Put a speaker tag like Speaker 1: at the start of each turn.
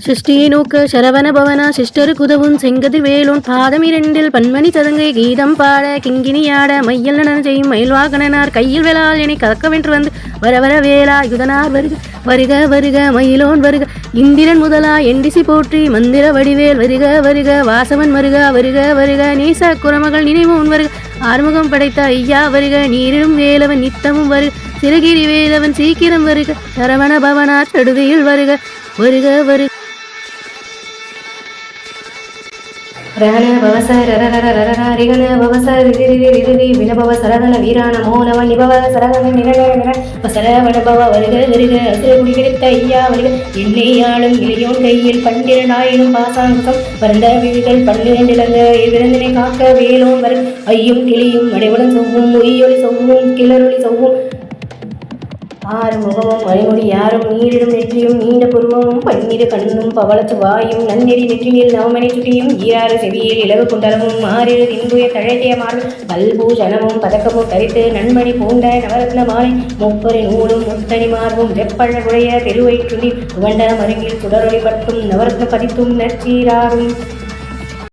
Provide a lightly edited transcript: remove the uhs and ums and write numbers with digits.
Speaker 1: ஷஷ்டிநூக்க சரவண பவன சிஷ்டருக்குதவும் செங்கதிர் வேலோன் பாதமிரண்டில் பன்மணி சதங்கை கீதம் பாட கிங்கினியாட மையல் நடனம் செய்யும் மயில்வாகனார் கையில் வேளால் என்னை கலக்கவென்று வந்து வர வர வேளா யுதனார் வருக வருக வருக மயிலோன் வருக இந்திரன் முதலா எண்டிசி போற்றி மந்திர வடிவேல் வருக வருக வாசவன் வருக வருக வருக நீச குரமகள் நினைவோன் வருக ஆறுமுகம் படைத்த ஐயா வருக நீரிடும் வேலவன் நித்தமும் வருக சிறகிரி வேலவன் சீக்கிரம் வருக சரவண பவனார் தடுதியில் வருக வருக வருக ரகன பவச ரரரரரரிகன பவச ரிரிரிரிரி வினபவ சரகன வீரான மோனவ நிபவ சரகன நிரன சரவண பவ வருக வருக அசுர குடி கிடைத்த ஐயா வருக எண்ணெயாளும் இளையோன் கையில் 12,000 பாசாங்குசம் பரந்த விழிகள் 12 இளங்க விருந்தினை காக்க வேலோன் வருக ஐயும் கிளியும் அடைவுடன் சொவ்வும் உயிரொலி சொவ்வும் கிளரொலி சொவ்வும் ஆறு முகமும் மணிமொழி யாரும் நீரிடும் நெற்றியும் நீண்ட புருவமும் பன்னிரு கண்ணும் பவளத்து வாயும் நன்னெறி நெற்றியில் நவமணி சுட்டியும் ஈராறு செவியில் இலகு குண்டலமும் மாறிடு தின்புய தழைத்திய மாறும் பல்பூஷணமும் பதக்கமும் தரித்து நன்மணி பூண்ட நவரத்ன மாலை முப்பரி நூலும் முத்தனி மார்பும் வெப்பழகுடைய தெருவை துணி உவண்ட மருங்கில் சுடரொளி பட்டும் நவரத்ன பதித்தும் நற்சீராரும்